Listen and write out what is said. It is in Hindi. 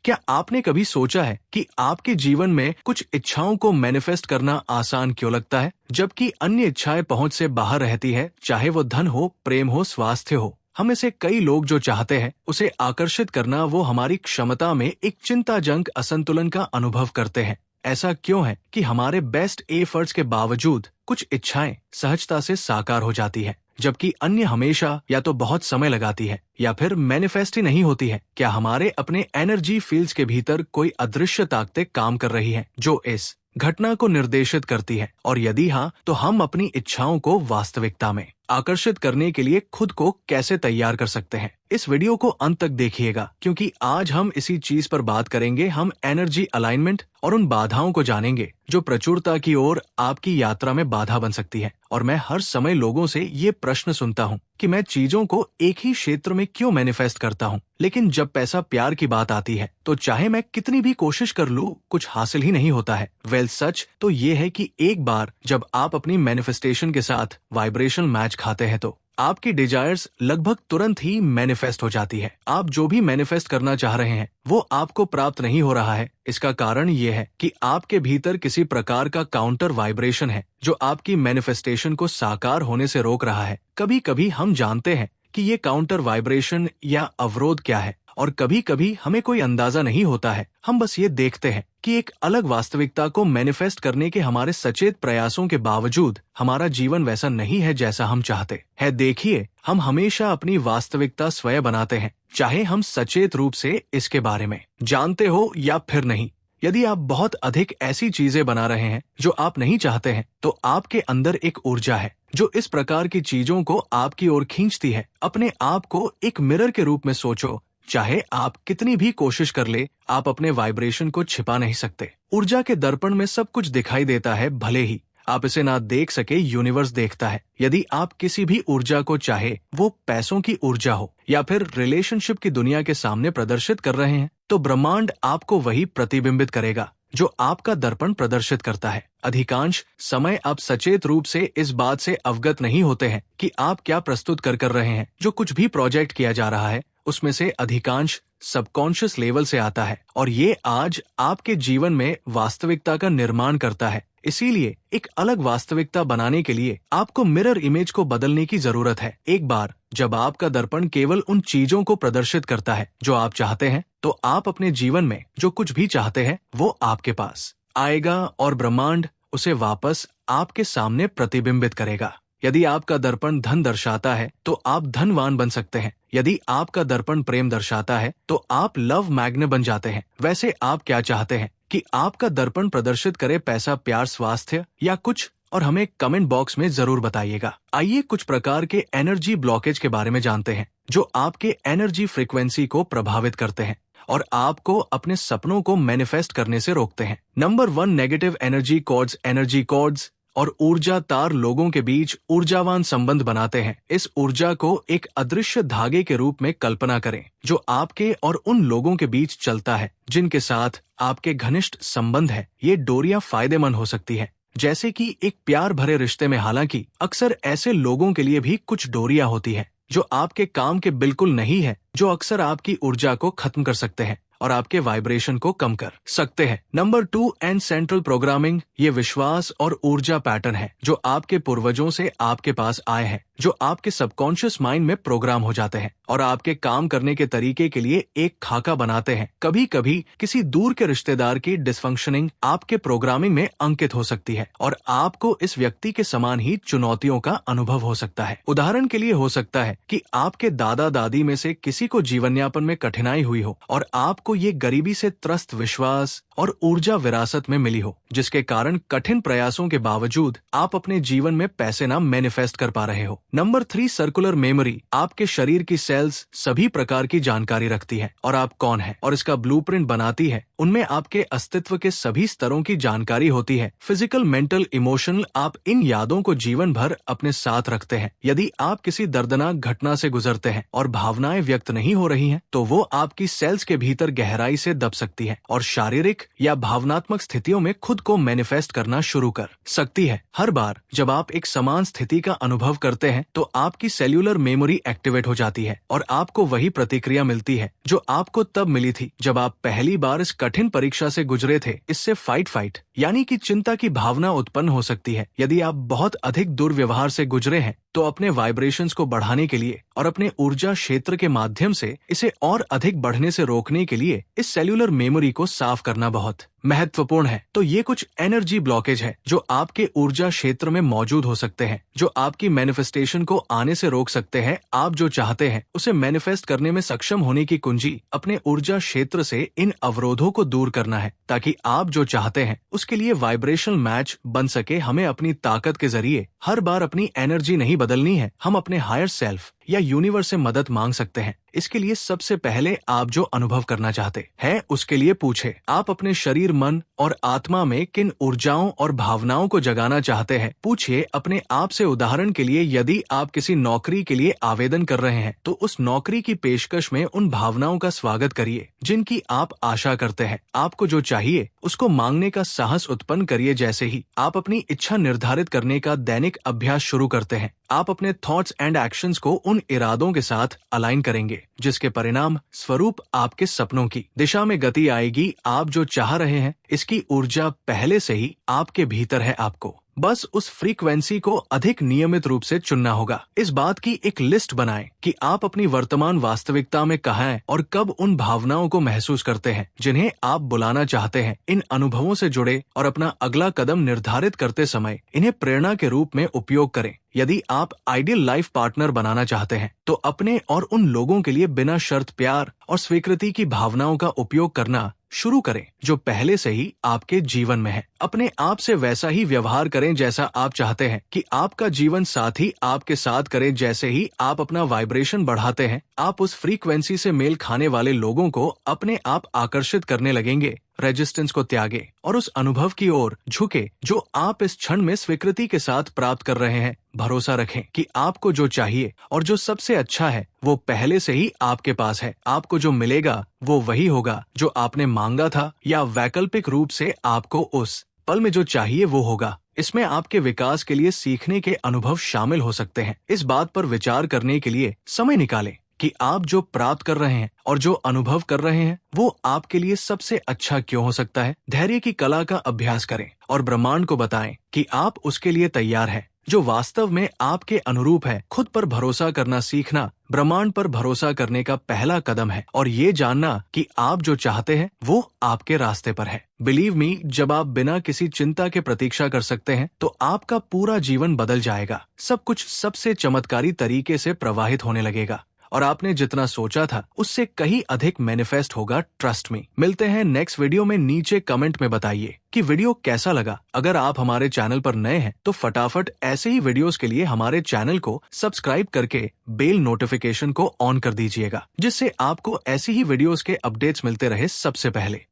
क्या आपने कभी सोचा है कि आपके जीवन में कुछ इच्छाओं को मैनिफेस्ट करना आसान क्यों लगता है, जबकि अन्य इच्छाएं पहुंच से बाहर रहती है, चाहे वो धन हो, प्रेम हो, स्वास्थ्य हो। हम में से कई लोग जो चाहते हैं उसे आकर्षित करना, वो हमारी क्षमता में एक चिंताजनक असंतुलन का अनुभव करते हैं। ऐसा क्यों है कि हमारे बेस्ट एफर्ट्स के बावजूद कुछ इच्छाएं सहजता से साकार हो जाती है, जबकि अन्य हमेशा या तो बहुत समय लगाती है या फिर मैनिफेस्ट ही नहीं होती है? क्या हमारे अपने एनर्जी फील्ड्स के भीतर कोई अदृश्य ताकतें काम कर रही हैं जो इस घटना को निर्देशित करती है? और यदि हाँ, तो हम अपनी इच्छाओं को वास्तविकता में आकर्षित करने के लिए खुद को कैसे तैयार कर सकते हैं? इस वीडियो को अंत तक देखिएगा, क्योंकि आज हम इसी चीज पर बात करेंगे। हम एनर्जी अलाइनमेंट और उन बाधाओं को जानेंगे जो प्रचुरता की ओर आपकी यात्रा में बाधा बन सकती है। और मैं हर समय लोगों से ये प्रश्न सुनता हूँ कि मैं चीजों को एक ही क्षेत्र में क्यों मैनिफेस्ट करता हूँ, लेकिन जब पैसा प्यार की बात आती है तो चाहे मैं कितनी भी कोशिश कर लूँ, कुछ हासिल ही नहीं होता है। सच तो ये है कि एक बार जब आप अपनी मैनिफेस्टेशन के साथ वाइब्रेशन मैच खाते हैं तो आपकी डिजायर्स लगभग तुरंत ही मैनिफेस्ट हो जाती है। आप जो भी मैनिफेस्ट करना चाह रहे हैं वो आपको प्राप्त नहीं हो रहा है। इसका कारण ये है कि आपके भीतर किसी प्रकार का काउंटर वाइब्रेशन है जो आपकी मैनिफेस्टेशन को साकार होने से रोक रहा है। कभी कभी हम जानते हैं कि ये काउंटर वाइब्रेशन या अवरोध क्या है, और कभी कभी हमें कोई अंदाजा नहीं होता है। हम बस ये देखते हैं कि एक अलग वास्तविकता को मैनिफेस्ट करने के हमारे सचेत प्रयासों के बावजूद हमारा जीवन वैसा नहीं है जैसा हम चाहते हैं। देखिए, हम हमेशा अपनी वास्तविकता स्वयं बनाते हैं, चाहे हम सचेत रूप से इसके बारे में जानते हो या फिर नहीं। यदि आप बहुत अधिक ऐसी चीजें बना रहे हैं जो आप नहीं चाहते हैं, तो आपके अंदर एक ऊर्जा है जो इस प्रकार की चीजों को आपकी ओर खींचती है। अपने आप को एक मिरर के रूप में सोचो। चाहे आप कितनी भी कोशिश कर ले, आप अपने वाइब्रेशन को छिपा नहीं सकते। ऊर्जा के दर्पण में सब कुछ दिखाई देता है, भले ही आप इसे ना देख सके, यूनिवर्स देखता है। यदि आप किसी भी ऊर्जा को, चाहे वो पैसों की ऊर्जा हो या फिर रिलेशनशिप की दुनिया के सामने प्रदर्शित कर रहे हैं, तो ब्रह्मांड आपको वही प्रतिबिंबित करेगा जो आपका दर्पण प्रदर्शित करता है। अधिकांश समय आप सचेत रूप से इस बात से अवगत नहीं होते हैं कि आप क्या प्रस्तुत कर रहे हैं। जो कुछ भी प्रोजेक्ट किया जा रहा है उसमें से अधिकांश सबकॉन्शियस लेवल से आता है, और ये आज आपके जीवन में वास्तविकता का निर्माण करता है। इसीलिए एक अलग वास्तविकता बनाने के लिए आपको मिरर इमेज को बदलने की जरूरत है। एक बार जब आपका दर्पण केवल उन चीजों को प्रदर्शित करता है जो आप चाहते हैं, तो आप अपने जीवन में जो कुछ भी चाहते हैं वो आपके पास आएगा और ब्रह्मांड उसे वापस आपके सामने प्रतिबिंबित करेगा। यदि आपका दर्पण धन दर्शाता है तो आप धनवान बन सकते हैं। यदि आपका दर्पण प्रेम दर्शाता है तो आप लव मैग्नेट बन जाते हैं। वैसे आप क्या चाहते हैं कि आपका दर्पण प्रदर्शित करे, पैसा, प्यार, स्वास्थ्य या कुछ? और हमें कमेंट बॉक्स में जरूर बताइएगा। आइए कुछ प्रकार के एनर्जी ब्लॉकेज के बारे में जानते हैं जो आपके एनर्जी फ्रीक्वेंसी को प्रभावित करते हैं और आपको अपने सपनों को मैनिफेस्ट करने से रोकते हैं। Number 1, negative energy cords. Energy cords और ऊर्जा तार लोगों के बीच ऊर्जावान संबंध बनाते हैं। इस ऊर्जा को एक अदृश्य धागे के रूप में कल्पना करें जो आपके और उन लोगों के बीच चलता है जिनके साथ आपके घनिष्ठ संबंध है। ये डोरियां फायदेमंद हो सकती है, जैसे कि एक प्यार भरे रिश्ते में। हालांकि अक्सर ऐसे लोगों के लिए भी कुछ डोरियां होती है जो आपके काम के बिल्कुल नहीं है, जो अक्सर आपकी ऊर्जा को खत्म कर सकते हैं और आपके वाइब्रेशन को कम कर सकते हैं। Number 2, and central programming. ये विश्वास और ऊर्जा पैटर्न है जो आपके पूर्वजों से आपके पास आए हैं, जो आपके सबकॉन्शियस माइंड में प्रोग्राम हो जाते हैं और आपके काम करने के तरीके के लिए एक खाका बनाते हैं। कभी कभी किसी दूर के रिश्तेदार की डिसफंक्शनिंग आपके प्रोग्रामिंग में अंकित हो सकती है और आपको इस व्यक्ति के समान ही चुनौतियों का अनुभव हो सकता है। उदाहरण के लिए हो सकता है कि आपके दादा दादी में से किसी को जीवनयापन में कठिनाई हुई हो और आपको ये गरीबी से त्रस्त विश्वास और ऊर्जा विरासत में मिली हो, जिसके कारण कठिन प्रयासों के बावजूद आप अपने जीवन में पैसे ना मैनिफेस्ट कर पा रहे हो। Number 3, circular memory. आपके शरीर की सेल्स सभी प्रकार की जानकारी रखती है और आप कौन है और इसका ब्लूप्रिंट बनाती है। उनमें आपके अस्तित्व के सभी स्तरों की जानकारी होती है। फिजिकल, मेंटल, इमोशनल, आप इन यादों को जीवन भर अपने साथ रखते हैं। यदि आप किसी दर्दनाक घटना से गुजरते हैं और भावनाएं व्यक्त नहीं हो रही हैं, तो वो आपकी सेल्स के भीतर गहराई से दब सकती है और शारीरिक या भावनात्मक स्थितियों में खुद को मैनिफेस्ट करना शुरू कर सकती है। हर बार जब आप एक समान स्थिति का अनुभव करते हैं, तो आपकी सेल्यूलर मेमोरी एक्टिवेट हो जाती है और आपको वही प्रतिक्रिया मिलती है जो आपको तब मिली थी जब आप पहली बार इस कठिन परीक्षा से गुजरे थे। इससे फाइट यानी कि चिंता की भावना उत्पन्न हो सकती है। यदि आप बहुत अधिक दुर्व्यवहार से गुजरे हैं, तो अपने वाइब्रेशंस को बढ़ाने के लिए और अपने ऊर्जा क्षेत्र के माध्यम से इसे और अधिक बढ़ने से रोकने के लिए इस सेल्यूलर मेमोरी को साफ करना बहुत महत्वपूर्ण है। तो ये कुछ एनर्जी ब्लॉकेज है जो आपके ऊर्जा क्षेत्र में मौजूद हो सकते हैं, जो आपकी मैनिफेस्टेशन को आने से रोक सकते हैं। आप जो चाहते हैं उसे मैनिफेस्ट करने में सक्षम होने की कुंजी अपने ऊर्जा क्षेत्र से इन अवरोधों को दूर करना है, ताकि आप जो चाहते हैं उसके लिए वाइब्रेशनल मैच बन सके। हमें अपनी ताकत के जरिए हर बार अपनी एनर्जी नहीं बदलनी है, हम अपने हायर सेल्फ या यूनिवर्स से मदद मांग सकते हैं। इसके लिए सबसे पहले आप जो अनुभव करना चाहते हैं उसके लिए पूछे। आप अपने शरीर, मन और आत्मा में किन ऊर्जाओं और भावनाओं को जगाना चाहते हैं, पूछिए अपने आप से। उदाहरण के लिए, यदि आप किसी नौकरी के लिए आवेदन कर रहे हैं, तो उस नौकरी की पेशकश में उन भावनाओं का स्वागत करिए जिनकी आप आशा करते हैं। आपको जो चाहिए उसको मांगने का साहस उत्पन्न करिए। जैसे ही आप अपनी इच्छा निर्धारित करने का दैनिक अभ्यास शुरू करते हैं, आप अपने थॉट्स एंड एक्शंस को उन इरादों के साथ अलाइन करेंगे जिसके परिणाम स्वरूप आपके सपनों की दिशा में गति आएगी। आप जो चाह रहे हैं इसकी ऊर्जा पहले से ही आपके भीतर है। आपको बस उस फ्रीक्वेंसी को अधिक नियमित रूप से चुनना होगा। इस बात की एक लिस्ट बनाएं कि आप अपनी वर्तमान वास्तविकता में कहाँ और कब उन भावनाओं को महसूस करते हैं जिन्हें आप बुलाना चाहते हैं। इन अनुभवों से जुड़े और अपना अगला कदम निर्धारित करते समय इन्हें प्रेरणा के रूप में उपयोग करें। यदि आप आइडियल लाइफ पार्टनर बनाना चाहते हैं, तो अपने और उन लोगों के लिए बिना शर्त प्यार और स्वीकृति की भावनाओं का उपयोग करना शुरू करें जो पहले से ही आपके जीवन में है। अपने आप से वैसा ही व्यवहार करें जैसा आप चाहते हैं कि आपका जीवन साथी आपके साथ करे। जैसे ही आप अपना वाइब्रेशन बढ़ाते हैं, आप उस फ्रीक्वेंसी से मेल खाने वाले लोगों को अपने आप आकर्षित करने लगेंगे। रेजिस्टेंस को त्यागे और उस अनुभव की ओर झुके जो आप इस क्षण में स्वीकृति के साथ प्राप्त कर रहे हैं। भरोसा रखें कि आपको जो चाहिए और जो सबसे अच्छा है वो पहले से ही आपके पास है। आपको जो मिलेगा वो वही होगा जो आपने मांगा था, या वैकल्पिक रूप से आपको उस पल में जो चाहिए वो होगा। इसमें आपके विकास के लिए सीखने के अनुभव शामिल हो सकते हैं। इस बात पर विचार करने के लिए समय निकालें कि आप जो प्राप्त कर रहे हैं और जो अनुभव कर रहे हैं वो आपके लिए सबसे अच्छा क्यों हो सकता है। धैर्य की कला का अभ्यास करें और ब्रह्मांड को बताएं कि आप उसके लिए तैयार हैं जो वास्तव में आपके अनुरूप है। खुद पर भरोसा करना सीखना ब्रह्मांड पर भरोसा करने का पहला कदम है, और ये जानना कि आप जो चाहते हैं वो आपके रास्ते पर है। बिलीव मी, जब आप बिना किसी चिंता के प्रतीक्षा कर सकते हैं तो आपका पूरा जीवन बदल जाएगा। सब कुछ सबसे चमत्कारी तरीके से प्रवाहित होने लगेगा और आपने जितना सोचा था उससे कहीं अधिक मैनिफेस्ट होगा। Trust me. मिलते हैं नेक्स्ट वीडियो में। नीचे कमेंट में बताइए कि वीडियो कैसा लगा। अगर आप हमारे चैनल पर नए हैं तो फटाफट ऐसे ही वीडियोस के लिए हमारे चैनल को सब्सक्राइब करके बेल नोटिफिकेशन को ऑन कर दीजिएगा, जिससे आपको ऐसी ही वीडियोस के अपडेट्स मिलते रहे सबसे पहले।